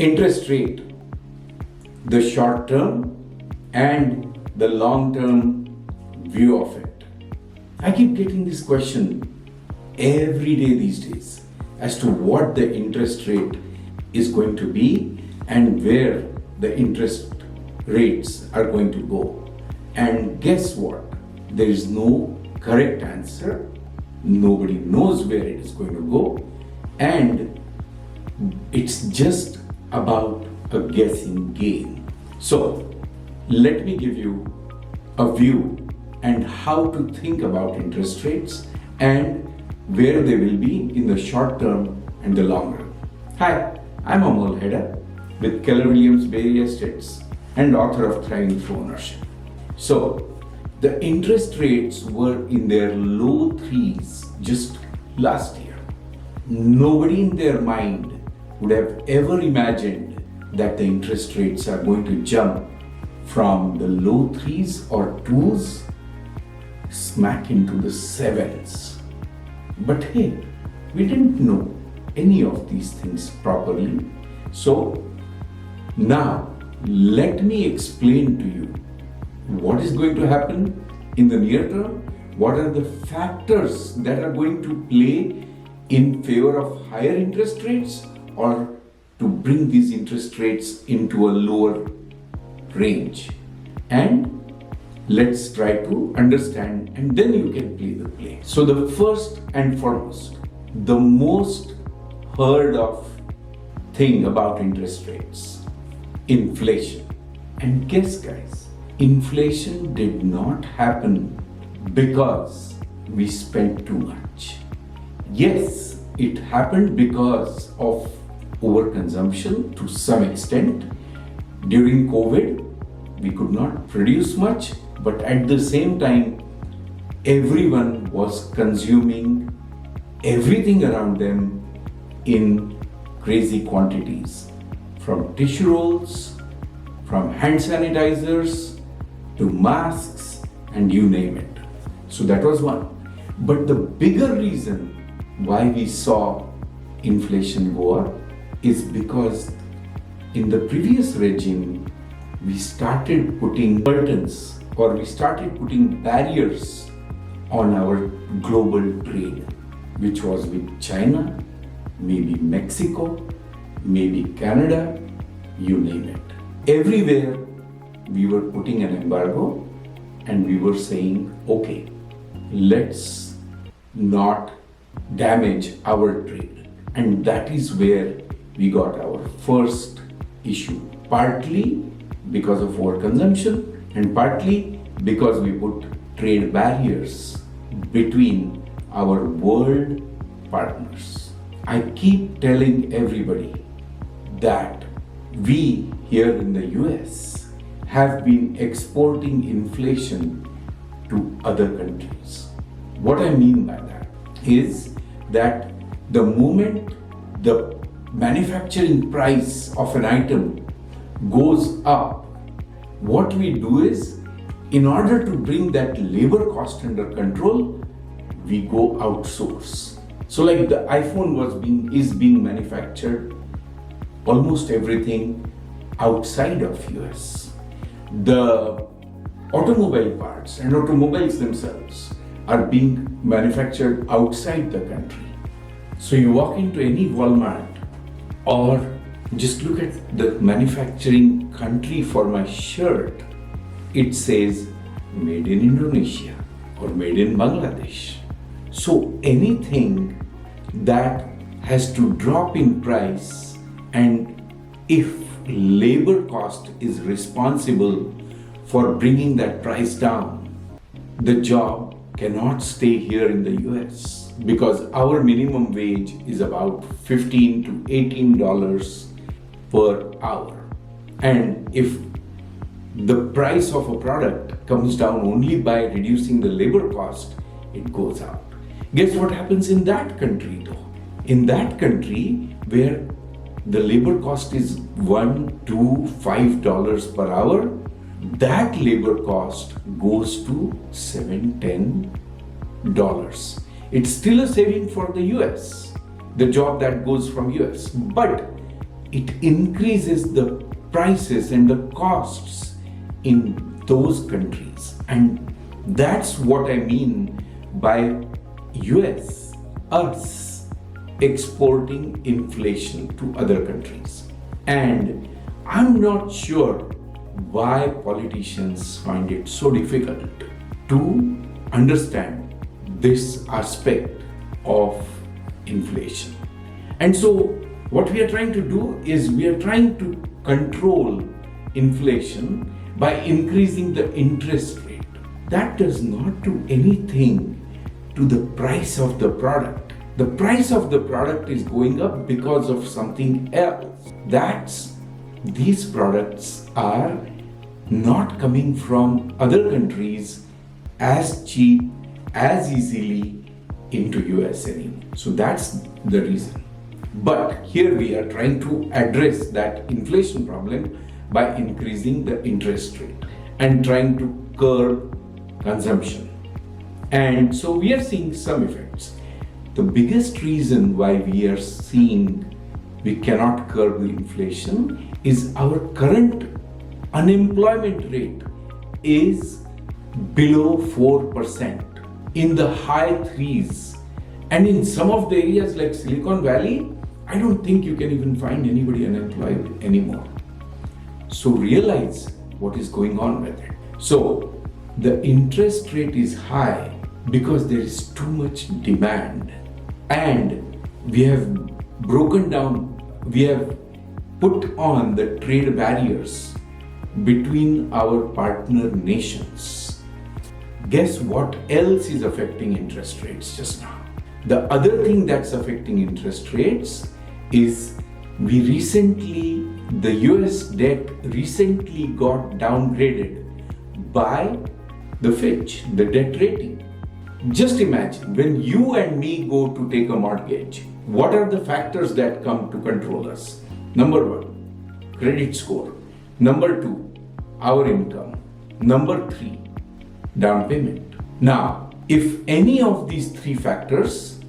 interest rate, the short term and the long term view of it. I keep getting this question every day these days as to what the interest rate is going to be and where the interest rates are going to go. And guess what? There is no correct answer. Nobody knows where it is going to go, and it's just about a guessing game. So let me give you a view and how to think about interest rates and where they will be in the short term and the long run. Hi, I'm Amol Heda with Keller Williams Bay Area Estates and author of Thriving Through Ownership. So the interest rates were in their low threes just last year. Nobody in their mind would have ever imagined that the interest rates are going to jump from the low threes or twos smack into the sevens. But hey, we didn't know any of these things properly. So now let me explain to you what is going to happen in the near term, what are the factors that are going to play in favor of higher interest rates or to bring these interest rates into a lower range. And let's try to understand, and then you can play the play. So the first and foremost, the most heard of thing about interest rates, inflation. And guess guys, inflation did not happen because we spent too much. Yes, it happened because of overconsumption to some extent. During COVID, we could not produce much, but at the same time, everyone was consuming everything around them in crazy quantities. From tissue rolls, from hand sanitizers, to masks, and you name it. So that was one. But the bigger reason why we saw inflation go up is because in the previous regime, we started putting curtains or we started putting barriers on our global trade, which was with China, maybe Mexico, maybe Canada, you name it. Everywhere we were putting an embargo and we were saying, okay, let's not damage our trade. And that is where we got our first issue, partly because of overconsumption and partly because we put trade barriers between our world partners. I keep telling everybody that we here in the US have been exporting inflation to other countries. What I mean by that is that the moment the manufacturing price of an item goes up, what we do is, in order to bring that labor cost under control, we go outsource. So like the iPhone is being manufactured, almost everything outside of US. The automobile parts and automobiles themselves are being manufactured outside the country. So you walk into any Walmart or just look at the manufacturing country for my shirt, it says made in Indonesia or made in Bangladesh. So anything that has to drop in price, and if labor cost is responsible for bringing that price down, the job cannot stay here in the US because our minimum wage is about $15 to $18 per hour. And if the price of a product comes down only by reducing the labor cost, it goes out. Guess what happens in that country though? In that country where the labor cost is $1 to $5 per hour, that labor cost goes to $7-10. It's still a saving for the US, the job that goes from US. But it increases the prices and the costs in those countries. And that's what I mean by US, us, exporting inflation to other countries. And I'm not sure why politicians find it so difficult to understand this aspect of inflation. And so what we are trying to do is we are trying to control inflation by increasing the interest rate. That does not do anything to the price of the product. The price of the product is going up because of something else. These products are not coming from other countries as cheap, as easily into US anymore. So that's the reason. But here we are trying to address that inflation problem by increasing the interest rate and trying to curb consumption. And so we are seeing some effects. The biggest reason why we are seeing we cannot curb the inflation is our current unemployment rate is below 4%, in the high threes. And in some of the areas like Silicon Valley, I don't think you can even find anybody unemployed anymore. So realize what is going on with it. So the interest rate is high because there is too much demand. And we have put on the trade barriers between our partner nations. Guess what else is affecting interest rates just now? The other thing that's affecting interest rates is the US debt recently got downgraded by the Fitch, the debt rating. Just imagine when you and me go to take a mortgage, what are the factors that come to control us? Number one, credit score. Number two, our income. Number three, down payment. Now, if any of these three factors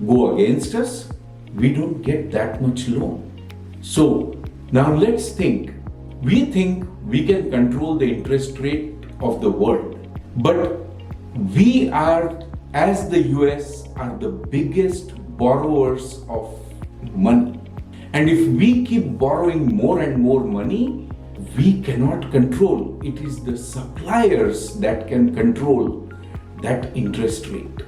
go against us, we don't get that much loan. So now let's think. We think we can control the interest rate of the world, but we are, as the US, are the biggest borrowers of money. And if we keep borrowing more and more money, we cannot control. It is the suppliers that can control that interest rate.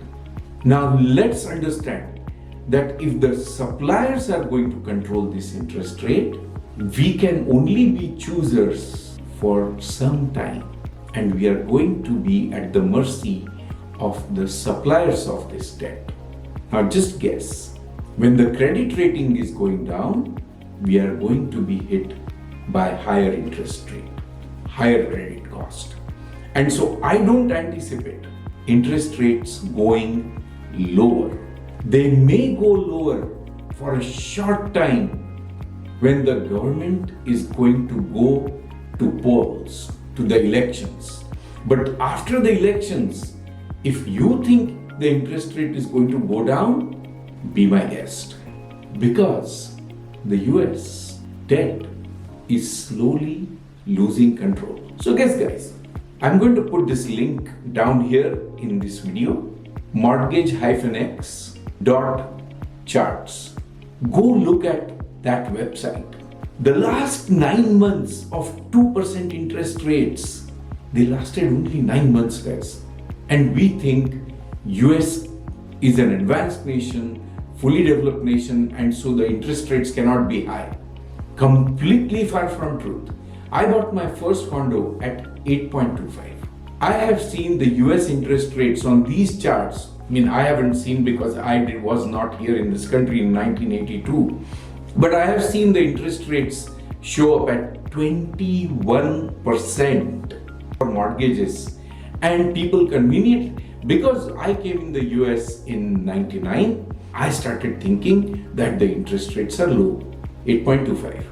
Now let's understand that if the suppliers are going to control this interest rate, we can only be choosers for some time, and we are going to be at the mercy of the suppliers of this debt. Now just guess, when the credit rating is going down, we are going to be hit by higher interest rate, higher credit cost. And so I don't anticipate interest rates going lower. They may go lower for a short time when the government is going to go to polls, to the elections. But after the elections, if you think the interest rate is going to go down, be my guest. Because the US debt is slowly losing control. So guys, I'm going to put this link down here in this video, mortgage-x.charts. Go look at that website. The last 9 months of 2% interest rates, they lasted only 9 months, guys. And we think US is an advanced nation, fully developed nation, and so the interest rates cannot be high. Completely far from truth. I bought my first condo at 8.25. I have seen the US interest rates on these charts. I haven't seen because I was not here in this country in 1982. But I have seen the interest rates show up at 21% for mortgages. And people conveniently, because I came in the US in 99, I started thinking that the interest rates are low. 8.25,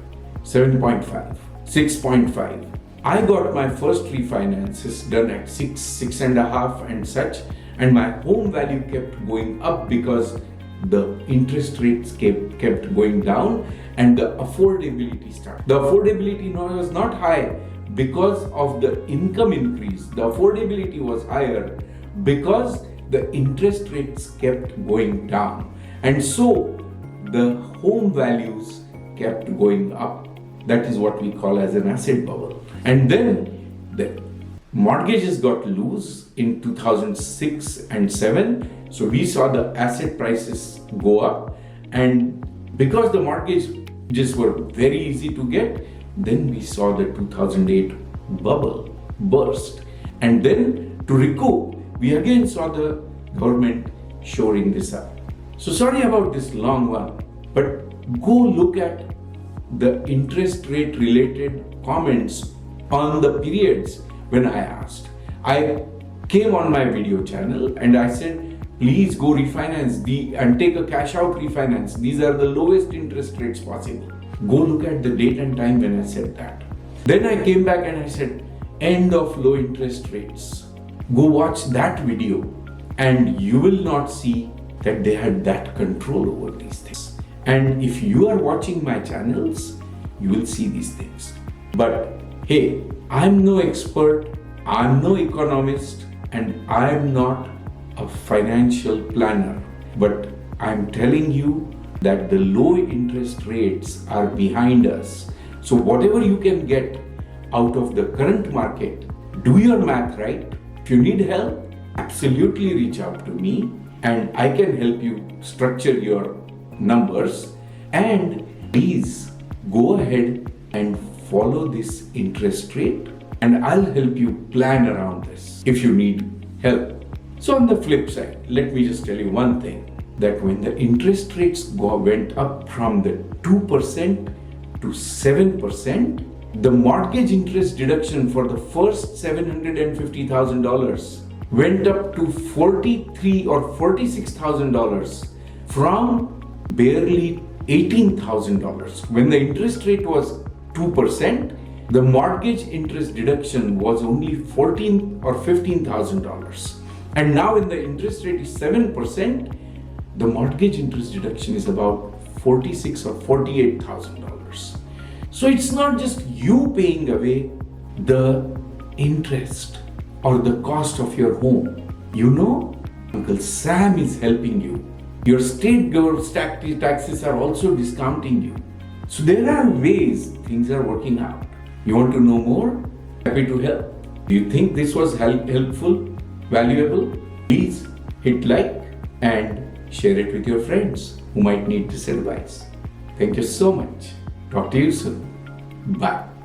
7.5, 6.5. I got my first refinances done at 6.5 and such, and my home value kept going up because the interest rates kept going down and the affordability started. The affordability was not high because of the income increase. The affordability was higher because the interest rates kept going down. And so the home values kept going up. That is what we call as an asset bubble. And then the mortgages got loose in 2006 and 7. So we saw the asset prices go up. And because the mortgages were very easy to get, then we saw the 2008 bubble burst. And then to recoup, we again saw the government shoring this up. So sorry about this long one, but go look at the interest rate related comments on the periods when I asked. I came on my video channel and I said, please go refinance and take a cash out refinance. These are the lowest interest rates possible. Go look at the date and time when I said that. Then I came back and I said, end of low interest rates. Go watch that video and you will not see that they had that control over these things. And if you are watching my channels, you will see these things. But hey, I'm no expert, I'm no economist, and I'm not a financial planner. But I'm telling you that the low interest rates are behind us. So whatever you can get out of the current market, do your math right. If you need help, absolutely reach out to me and I can help you structure your numbers. And please go ahead and follow this interest rate and I'll help you plan around this if you need help. So on the flip side, let me just tell you one thing, that when the interest rates went up from the 2% to 7%, the mortgage interest deduction for the first $750,000 went up to $43,000 or $46,000 from barely $18,000. When the interest rate was 2%, the mortgage interest deduction was only $14,000 or $15,000. And now when the interest rate is 7%, the mortgage interest deduction is about $46,000 or $48,000. So it's not just you paying away the interest or the cost of your home. You know, Uncle Sam is helping you. Your state government taxes are also discounting you. So there are ways things are working out. You want to know more? Happy to help. Do you think this was helpful, valuable? Please hit like and share it with your friends who might need this advice. Thank you so much. Talk to you soon. Bye.